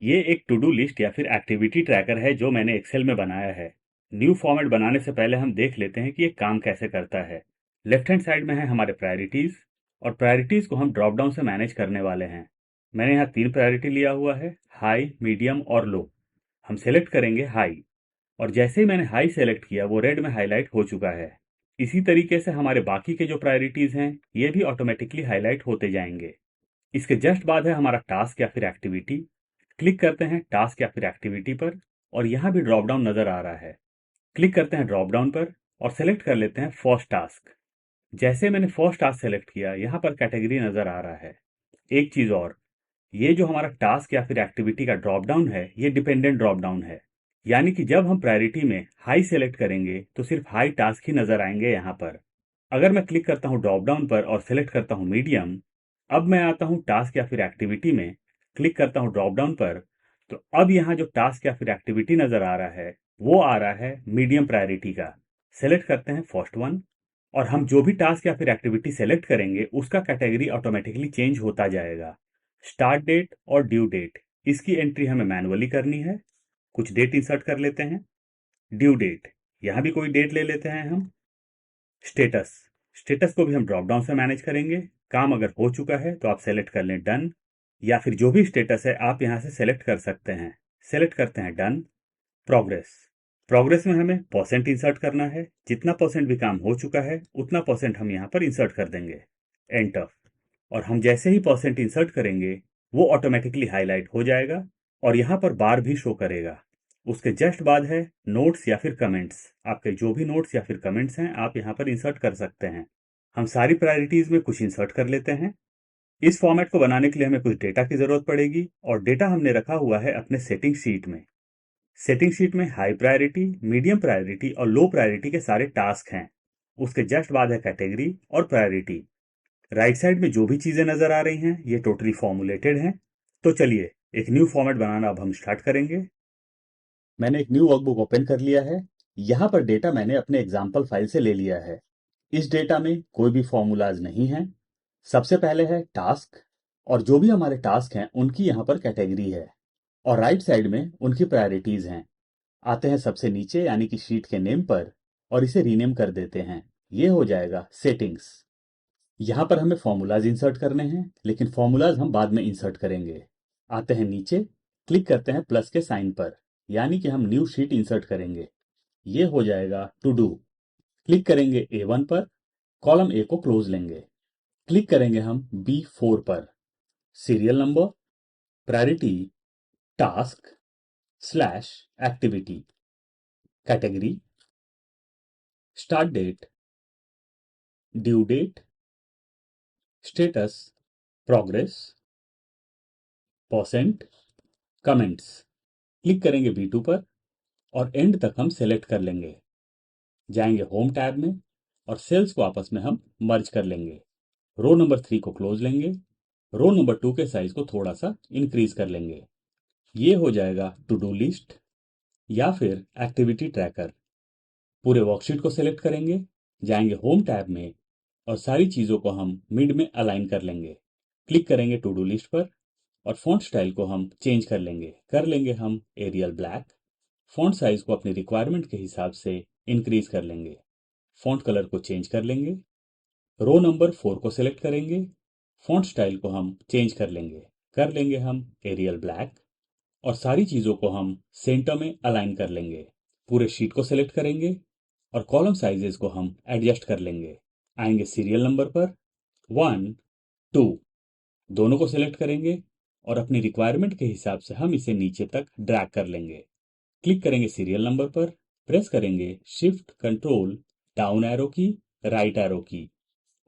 ये एक to do list या फिर एक्टिविटी ट्रैकर है जो मैंने एक्सेल में बनाया है। न्यू फॉर्मेट बनाने से पहले हम देख लेते हैं कि ये काम कैसे करता है। लेफ्ट हैंड साइड में है हमारे प्रायोरिटीज, और प्रायोरिटीज को हम ड्रॉप डाउन से मैनेज करने वाले हैं। मैंने यहाँ 3 प्रायोरिटी लिया हुआ है, हाई, मीडियम और लो। हम सेलेक्ट करेंगे हाई, और जैसे ही मैंने हाई सेलेक्ट किया वो रेड में हाईलाइट हो चुका है। इसी तरीके से हमारे बाकी के जो प्रायोरिटीज हैं ये भी ऑटोमेटिकली हाईलाइट होते जाएंगे। इसके जस्ट बाद है हमारा टास्क या फिर एक्टिविटी। क्लिक करते हैं टास्क या फिर एक्टिविटी पर, और यहाँ भी ड्रॉप डाउन नजर आ रहा है। क्लिक करते हैं ड्रॉप डाउन पर और सेलेक्ट कर लेते हैं फर्स्ट टास्क। जैसे मैंने फर्स्ट टास्क सेलेक्ट किया यहाँ पर कैटेगरी नजर आ रहा है। एक चीज और, ये जो हमारा टास्क या फिर एक्टिविटी का ड्रॉप डाउन है ये डिपेंडेंट ड्रॉप डाउन है। यानी कि जब हम प्रायोरिटी में हाई सेलेक्ट करेंगे तो सिर्फ हाई टास्क ही नजर आएंगे यहाँ पर। अगर मैं क्लिक करता हूँ ड्रॉप डाउन पर और सेलेक्ट करता हूँ मीडियम, अब मैं आता हूँ टास्क या फिर एक्टिविटी में, क्लिक करता हूँ ड्रॉप डाउन पर, तो अब यहाँ जो टास्क या फिर एक्टिविटी नजर आ रहा है वो आ रहा है मीडियम प्रायोरिटी का। सेलेक्ट करते हैं फर्स्ट वन, और हम जो भी टास्क या फिर एक्टिविटी सेलेक्ट करेंगे उसका कैटेगरी ऑटोमेटिकली चेंज होता जाएगा। स्टार्ट डेट और ड्यू डेट, इसकी एंट्री हमें मैनुअली करनी है। कुछ डेट इंसर्ट कर लेते हैं। ड्यू डेट, यहाँ भी कोई डेट ले लेते हैं हम। स्टेटस, स्टेटस को भी हम ड्रॉप डाउन से मैनेज करेंगे। काम अगर हो चुका है तो आप सेलेक्ट कर लें डन, या फिर जो भी स्टेटस है आप यहाँ से सेलेक्ट कर सकते हैं। सेलेक्ट करते हैं डन। प्रोग्रेस, प्रोग्रेस में हमें परसेंट इंसर्ट करना है। जितना परसेंट भी काम हो चुका है उतना परसेंट हम यहाँ पर इंसर्ट कर देंगे। एंटर, और हम जैसे ही परसेंट इंसर्ट करेंगे वो ऑटोमेटिकली हाईलाइट हो जाएगा और यहाँ पर बार भी शो करेगा। उसके जस्ट बाद है नोट्स या फिर कमेंट्स। आपके जो भी नोट्स या फिर कमेंट्स हैं आप यहाँ पर इंसर्ट कर सकते हैं। हम सारी प्रायोरिटीज में कुछ इंसर्ट कर लेते हैं। इस फॉर्मेट को बनाने के लिए हमें कुछ डेटा की जरूरत पड़ेगी, और डेटा हमने रखा हुआ है अपने सेटिंग शीट में। सेटिंग शीट में हाई प्रायोरिटी, मीडियम प्रायोरिटी और लो प्रायोरिटी के सारे टास्क हैं। उसके जस्ट बाद है कैटेगरी और प्रायोरिटी। राइट साइड में जो भी चीजें नजर आ रही हैं ये टोटली फॉर्मुलेटेड हैं। तो चलिए एक न्यू फॉर्मेट बनाना अब हम स्टार्ट करेंगे। मैंने एक न्यू वर्कबुक ओपन कर लिया है। यहाँ पर डेटा मैंने अपने एग्जाम्पल फाइल से ले लिया है। इस डेटा में कोई भी फॉर्मूलाज नहीं है। सबसे पहले है टास्क, और जो भी हमारे टास्क हैं उनकी यहाँ पर कैटेगरी है, और राइट साइड में उनकी प्रायोरिटीज हैं। आते हैं सबसे नीचे यानी कि शीट के नेम पर, और इसे रीनेम कर देते हैं। ये हो जाएगा सेटिंग्स। यहाँ पर हमें फॉर्मूलाज इंसर्ट करने हैं, लेकिन फॉर्मूलाज हम बाद में इंसर्ट करेंगे। आते हैं नीचे, क्लिक करते हैं प्लस के साइन पर, यानी कि हम न्यू शीट इंसर्ट करेंगे। ये हो जाएगा टू डू। क्लिक करेंगे A1 पर, कॉलम ए को क्लोज लेंगे। क्लिक करेंगे हम B4 पर, serial number, priority, task slash activity, category, start date, due date, status, progress, percent, comments. Click करेंगे B2 पर और एंड तक हम सेलेक्ट कर लेंगे। जाएंगे होम टैब में और सेल्स को आपस में हम मर्ज कर लेंगे। रो नंबर 3 को क्लोज लेंगे। रो नंबर 2 के साइज को थोड़ा सा इंक्रीज कर लेंगे। ये हो जाएगा टू डू लिस्ट या फिर एक्टिविटी ट्रैकर। पूरे वर्कशीट को सेलेक्ट करेंगे, जाएंगे होम टैब में और सारी चीज़ों को हम मिड में अलाइन कर लेंगे। क्लिक करेंगे टू डू लिस्ट पर और फॉन्ट स्टाइल को हम चेंज कर लेंगे हम एरियल ब्लैक। फॉन्ट साइज को अपनी रिक्वायरमेंट के हिसाब से इंक्रीज कर लेंगे। फॉन्ट कलर को चेंज कर लेंगे। रो नंबर 4 को सिलेक्ट करेंगे। फॉन्ट स्टाइल को हम चेंज कर लेंगे हम एरियल ब्लैक, और सारी चीज़ों को हम सेंटर में अलाइन कर लेंगे। पूरे शीट को सिलेक्ट करेंगे और कॉलम साइजेस को हम एडजस्ट कर लेंगे। आएंगे सीरियल नंबर पर 1, 2, दोनों को सिलेक्ट करेंगे और अपनी रिक्वायरमेंट के हिसाब से हम इसे नीचे तक ड्रैग कर लेंगे। क्लिक करेंगे सीरियल नंबर पर, प्रेस करेंगे शिफ्ट कंट्रोल डाउन एरो की, राइट एरो की,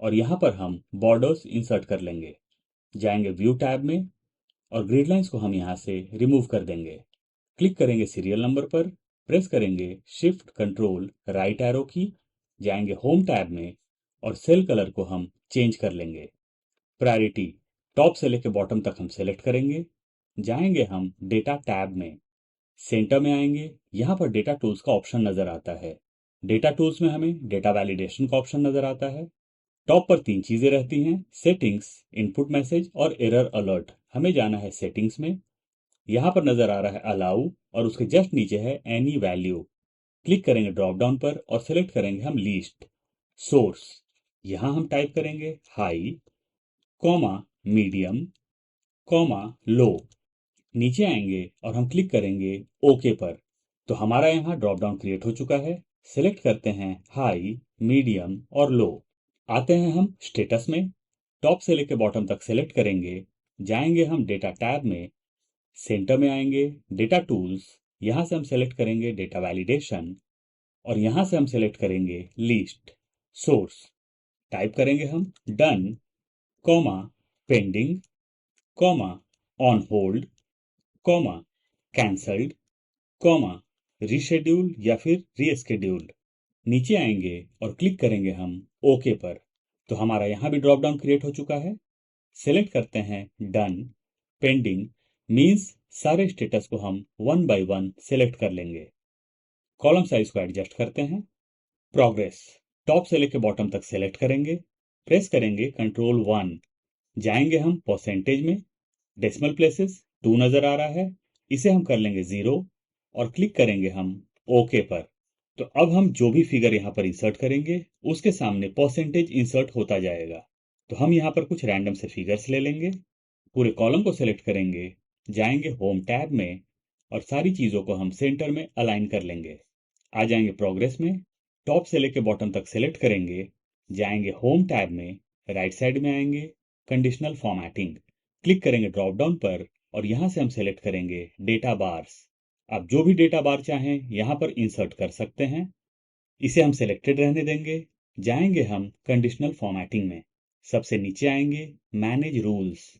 और यहाँ पर हम बॉर्डर्स इंसर्ट कर लेंगे। जाएंगे व्यू टैब में और ग्रिड लाइंस को हम यहाँ से रिमूव कर देंगे। क्लिक करेंगे सीरियल नंबर पर, प्रेस करेंगे शिफ्ट कंट्रोल राइट एरो की, जाएंगे होम टैब में और सेल कलर को हम चेंज कर लेंगे। प्रायोरिटी टॉप से लेकर बॉटम तक हम सेलेक्ट करेंगे। जाएंगे हम डेटा टैब में, सेंटर में आएंगे। यहाँ पर डेटा टूल्स का ऑप्शन नजर आता है। डेटा टूल्स में हमें डेटा वैलिडेशन का ऑप्शन नजर आता है। टॉप पर 3 चीजें रहती हैं, सेटिंग्स, इनपुट मैसेज और एरर अलर्ट। हमें जाना है सेटिंग्स में। यहाँ पर नजर आ रहा है अलाउ और उसके जस्ट नीचे है एनी वैल्यू। क्लिक करेंगे ड्रॉप डाउन पर और सेलेक्ट करेंगे हम लीस्ट। सोर्स, यहाँ हम टाइप करेंगे हाई, कॉमा मीडियम, कॉमा लो। नीचे आएंगे और हम क्लिक करेंगे ओके पर। तो हमारा यहाँ ड्रॉप डाउन क्रिएट हो चुका है। सेलेक्ट करते हैं हाई, मीडियम और लो। आते हैं हम स्टेटस में, टॉप से लेकर बॉटम तक सेलेक्ट करेंगे। जाएंगे हम डेटा टैब में, सेंटर में आएंगे डेटा टूल्स, यहाँ से हम सेलेक्ट करेंगे डेटा वैलिडेशन और यहाँ से हम सेलेक्ट करेंगे लिस्ट। सोर्स टाइप करेंगे हम done, comma pending, comma on hold, comma cancelled, comma reschedule या फिर रीस्केड्यूल्ड। नीचे आएंगे और क्लिक करेंगे हम ओके पर। तो हमारा यहाँ भी ड्रॉप डाउन क्रिएट हो चुका है। सेलेक्ट करते हैं डन, पेंडिंग मीन्स सारे स्टेटस को हम वन बाय वन सेलेक्ट कर लेंगे। कॉलम साइज को एडजस्ट करते हैं। प्रोग्रेस टॉप से लेकर बॉटम तक सेलेक्ट करेंगे, प्रेस करेंगे कंट्रोल 1। जाएंगे हम परसेंटेज में, डेसिमल प्लेसेस 2 नजर आ रहा है, इसे हम कर लेंगे 0 और क्लिक करेंगे हम ओके पर। तो अब हम जो भी फिगर यहाँ पर इंसर्ट करेंगे उसके सामने परसेंटेज इंसर्ट होता जाएगा। तो हम यहाँ पर कुछ रैंडम से फिगर्स ले लेंगे, पूरे कॉलम को सेलेक्ट करेंगे, जाएंगे होम टैब में और सारी चीज़ों को हम सेंटर में अलाइन कर लेंगे। आ जाएंगे प्रोग्रेस में, टॉप से लेकर बॉटम तक सेलेक्ट करेंगे, जाएंगे होम टैब में, राइट साइड में आएंगे कंडीशनल फॉर्मेटिंग, क्लिक करेंगे ड्रॉप डाउन पर और यहाँ से हम सेलेक्ट करेंगे डेटा बार्स। आप जो भी डेटा बार चाहें यहाँ पर इंसर्ट कर सकते हैं। इसे हम सेलेक्टेड रहने देंगे। जाएंगे हम कंडीशनल फॉर्मेटिंग में, सबसे नीचे आएंगे मैनेज रूल्स।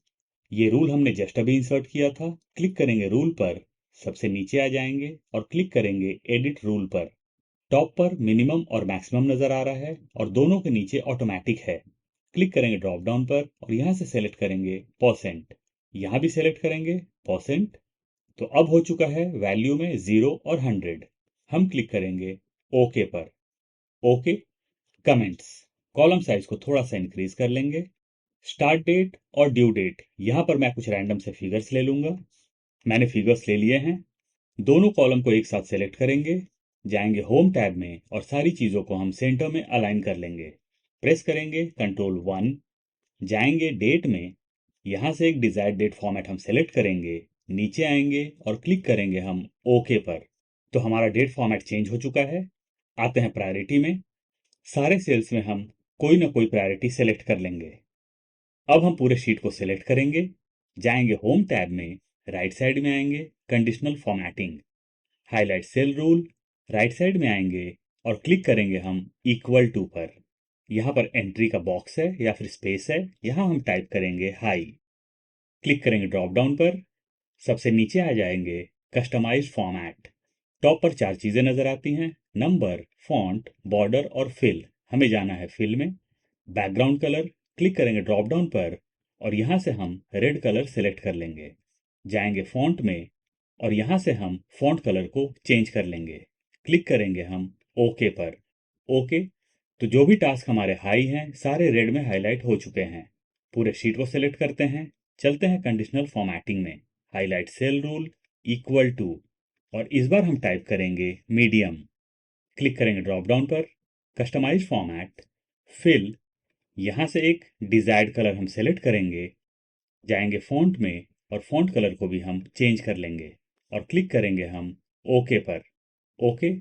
ये रूल हमने जस्ट अभी इंसर्ट किया था। क्लिक करेंगे रूल पर, सबसे नीचे आ जाएंगे और क्लिक करेंगे एडिट रूल पर। टॉप पर मिनिमम और मैक्सिमम नजर आ रहा है और दोनों के नीचे ऑटोमेटिक है। क्लिक करेंगे ड्रॉप डाउन पर और यहाँ से सेलेक्ट करेंगे परसेंट, यहाँ भी सेलेक्ट करेंगे परसेंट। तो अब हो चुका है वैल्यू में 0 और 100। हम क्लिक करेंगे ओके पर। ओके। कमेंट्स, कॉलम साइज को थोड़ा सा इंक्रीज कर लेंगे। स्टार्ट डेट और ड्यू डेट, यहाँ पर मैं कुछ रैंडम से फिगर्स ले लूंगा। मैंने फिगर्स ले लिए हैं। दोनों कॉलम को एक साथ सेलेक्ट करेंगे, जाएंगे होम टैब में और सारी चीज़ों को हम सेंटर में अलाइन कर लेंगे। प्रेस करेंगे कंट्रोल 1। जाएंगे डेट में, यहाँ से एक डिजायर्ड डेट फॉर्मेट हम सेलेक्ट करेंगे, नीचे आएंगे और क्लिक करेंगे हम ओके पर। तो हमारा डेट फॉर्मेट चेंज हो चुका है। आते हैं प्रायोरिटी में, सारे सेल्स में हम कोई ना कोई प्रायोरिटी सेलेक्ट कर लेंगे। अब हम पूरे शीट को सेलेक्ट करेंगे, जाएंगे होम टैब में, राइट साइड में आएंगे conditional formatting, highlight cell rule, right side में आएंगे और क्लिक करेंगे हम इक्वल टू पर। यहाँ पर एंट्री का बॉक्स है या फिर स्पेस है, यहाँ हम टाइप करेंगे हाई। क्लिक करेंगे ड्रॉप डाउन पर, सबसे नीचे आ जाएंगे कस्टमाइज फॉर्मेट। टॉप पर 4 चीजें नजर आती हैं, नंबर, फॉन्ट, बॉर्डर और फिल। हमें जाना है फिल में। बैकग्राउंड कलर, क्लिक करेंगे ड्रॉप डाउन पर और यहाँ से हम रेड कलर सेलेक्ट कर लेंगे। जाएंगे फॉन्ट में और यहाँ से हम फॉन्ट कलर को चेंज कर लेंगे। क्लिक करेंगे हम ओके पर। ओके। तो जो भी टास्क हमारे हाई हैं सारे रेड में हाईलाइट हो चुके हैं। पूरे शीट को सेलेक्ट करते हैं, चलते हैं कंडीशनल फॉर्मेटिंग में, highlight cell rule, equal to और इस बार हम टाइप करेंगे मीडियम। क्लिक करेंगे ड्रॉप डाउन पर, कस्टमाइज फॉर्मेट, फिल, यहाँ से एक डिजायर्ड कलर हम सेलेक्ट करेंगे, जाएंगे फॉन्ट में और फॉन्ट कलर को भी हम चेंज कर लेंगे और क्लिक करेंगे हम ओके पर। ओके।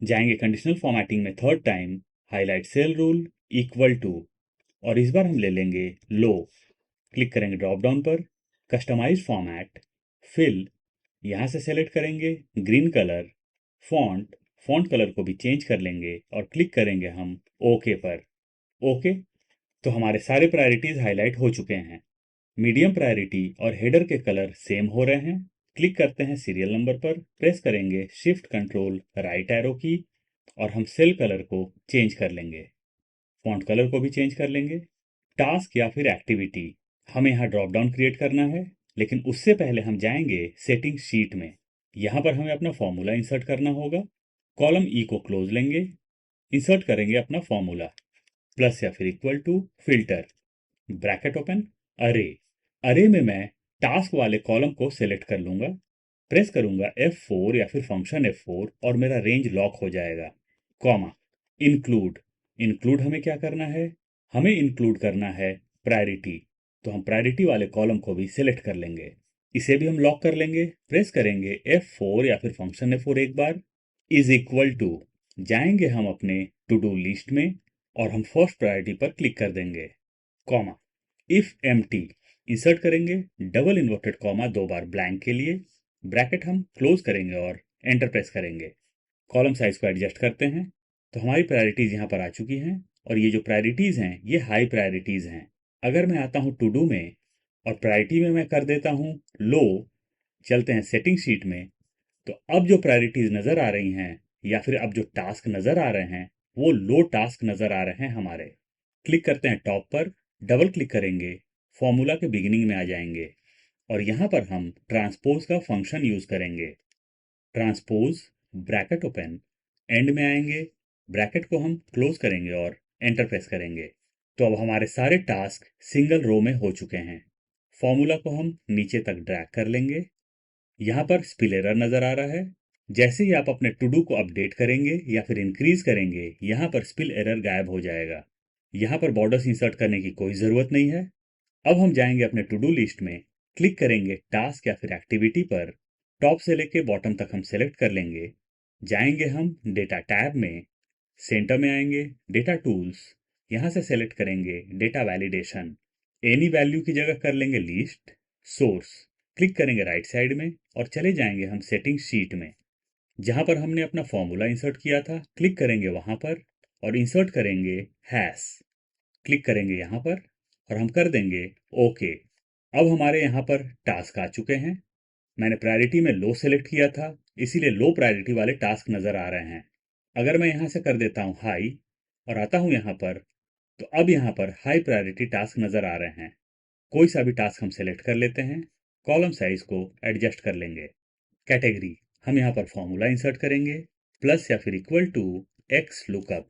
जाएंगे कंडीशनल फॉर्मेटिंग में third time, highlight cell rule, equal to और इस बार हम ले लेंगे लो। क्लिक करेंगे ड्रॉप डाउन पर, कस्टमाइज फॉर्मेट, फिल, यहाँ से सेलेक्ट करेंगे green colour, font, font colour को भी चेंज कर लेंगे और क्लिक करेंगे हम ओके पर। ओके। तो हमारे सारे प्रायोरिटीज हाईलाइट हो चुके हैं। मीडियम प्रायोरिटी और हेडर के कलर सेम हो रहे हैं। क्लिक करते हैं सीरियल नंबर पर, प्रेस करेंगे शिफ्ट कंट्रोल राइट एरो की और हम सेल कलर को चेंज कर लेंगे, फॉन्ट कलर को भी चेंज कर लेंगे। टास्क या फिर एक्टिविटी, हमें यहाँ ड्रॉप डाउन क्रिएट करना है, लेकिन उससे पहले हम जाएंगे सेटिंग शीट में। यहाँ पर हमें अपना फॉर्मूला इंसर्ट करना होगा। कॉलम ई को क्लोज लेंगे, इंसर्ट करेंगे अपना फॉर्मूला, प्लस या फिर equal to filter, bracket open, array. Array में मैं टास्क वाले कॉलम को सिलेक्ट कर लूंगा, प्रेस करूंगा F4 या फिर फंक्शन F4 और मेरा रेंज लॉक हो जाएगा। Comma, include. इंक्लूड हमें क्या करना है? हमें इंक्लूड करना है प्रायोरिटी, तो हम प्रायोरिटी वाले कॉलम को भी सिलेक्ट कर लेंगे। इसे भी हम लॉक कर लेंगे, प्रेस करेंगे F4 या फिर फंक्शन F4 एक बार, इज इक्वल टू, जाएंगे हम अपने टू डू लिस्ट में और हम फर्स्ट प्रायोरिटी पर क्लिक कर देंगे। कॉमा, इफ एम्प्टी, इंसर्ट करेंगे डबल इन्वर्टेड कॉमा 2 बार ब्लैंक के लिए, ब्रैकेट हम क्लोज करेंगे और एंटर प्रेस करेंगे। कॉलम साइज को एडजस्ट करते हैं तो हमारी प्रायोरिटीज यहाँ पर आ चुकी हैं और ये जो प्रायोरिटीज हैं ये हाई प्रायोरिटीज हैं। अगर मैं आता हूँ टू डू में और प्रायोरिटी में मैं कर देता हूँ लो, चलते हैं सेटिंग शीट में, तो अब जो प्रायोरिटीज नजर आ रही हैं या फिर अब जो टास्क नजर आ रहे हैं वो लो टास्क नजर आ रहे हैं हमारे। क्लिक करते हैं टॉप पर, डबल क्लिक करेंगे, फॉर्मूला के बिगिनिंग में आ जाएंगे और यहाँ पर हम ट्रांसपोज का फंक्शन यूज करेंगे। ट्रांसपोज, ब्रैकेट ओपन, एंड में आएंगे, ब्रैकेट को हम क्लोज करेंगे और एंटर प्रेस करेंगे। तो अब हमारे सारे टास्क सिंगल रो में हो चुके हैं। फॉर्मूला को हम नीचे तक ड्रैग कर लेंगे। यहाँ पर स्पिल एरर नजर आ रहा है। जैसे ही आप अपने टू डू को अपडेट करेंगे या फिर इंक्रीज करेंगे, यहाँ पर स्पिल एरर गायब हो जाएगा। यहाँ पर बॉर्डर्स इंसर्ट करने की कोई जरूरत नहीं है। अब हम जाएंगे अपने टू डू लिस्ट में, क्लिक करेंगे टास्क या फिर एक्टिविटी पर, टॉप से लेके बॉटम तक हम सेलेक्ट कर लेंगे। जाएंगे हम डेटा टैब में, सेंटर में आएंगे, डेटा टूल्स, यहाँ से सेलेक्ट करेंगे डेटा वैलिडेशन, एनी वैल्यू की जगह कर लेंगे लिस्ट, सोर्स, क्लिक करेंगे राइट साइड में और चले जाएंगे हम सेटिंग शीट में। जहां पर हमने अपना फॉर्मूला इंसर्ट किया था, क्लिक करेंगे वहां पर और इंसर्ट करेंगे हैश, क्लिक करेंगे यहाँ पर और हम कर देंगे ओके। अब हमारे यहाँ पर टास्क आ चुके हैं। मैंने प्रायोरिटी में लो सेलेक्ट किया था, इसीलिए लो प्रायोरिटी वाले टास्क नजर आ रहे हैं। अगर मैं यहाँ से कर देता हूँ हाई और आता हूँ यहाँ पर, तो अब यहाँ पर हाई प्रायोरिटी टास्क नजर आ रहे हैं। कोई सा भी टास्क हम सेलेक्ट कर लेते हैं, कॉलम साइज को एडजस्ट कर लेंगे। कैटेगरी, हम यहाँ पर फॉर्मूला इंसर्ट करेंगे, प्लस या फिर equal to x lookup,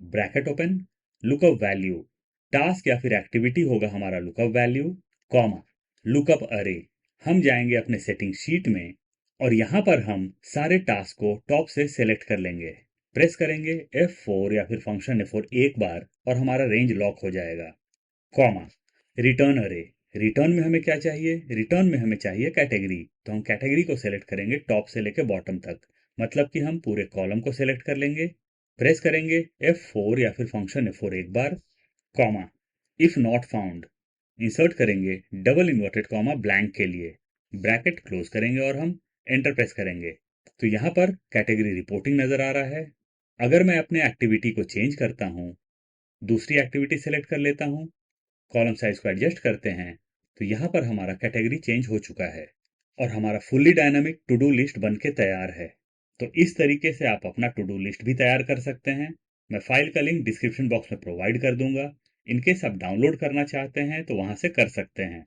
bracket open, lookup value, task या फिर एक्टिविटी होगा हमारा लुकअप वैल्यू, कॉमा, लुकअप अरे। हम जाएंगे अपने सेटिंग शीट में और यहाँ पर हम सारे टास्क को टॉप से सेलेक्ट कर लेंगे, प्रेस करेंगे F4 या फिर फंक्शन F4 एक बार और हमारा रेंज लॉक हो जाएगा। कॉमा, रिटर्न अरे। रिटर्न में हमें क्या चाहिए? रिटर्न में हमें चाहिए कैटेगरी, तो हम कैटेगरी को सेलेक्ट करेंगे टॉप से लेकर बॉटम तक, मतलब कि हम पूरे कॉलम को सेलेक्ट कर लेंगे, प्रेस करेंगे F4 या फिर फंक्शन F4 एक बार, comma, if not found, insert करेंगे डबल इन्वर्टेड कॉमा ब्लैंक के लिए, ब्रैकेट क्लोज करेंगे और हम एंटर प्रेस करेंगे। तो यहाँ पर कैटेगरी रिपोर्टिंग नजर आ रहा है। अगर मैं अपने एक्टिविटी को चेंज करता हूँ, दूसरी एक्टिविटी सेलेक्ट कर लेता हूँ, कॉलम साइज को एडजस्ट करते हैं, तो यहाँ पर हमारा कैटेगरी चेंज हो चुका है और हमारा fully dynamic to do list बनके तैयार है। तो इस तरीके से आप अपना टू डू लिस्ट भी तैयार कर सकते हैं। मैं फाइल का लिंक डिस्क्रिप्शन बॉक्स में प्रोवाइड कर दूंगा। इनकेस आप डाउनलोड करना चाहते हैं तो वहां से कर सकते हैं।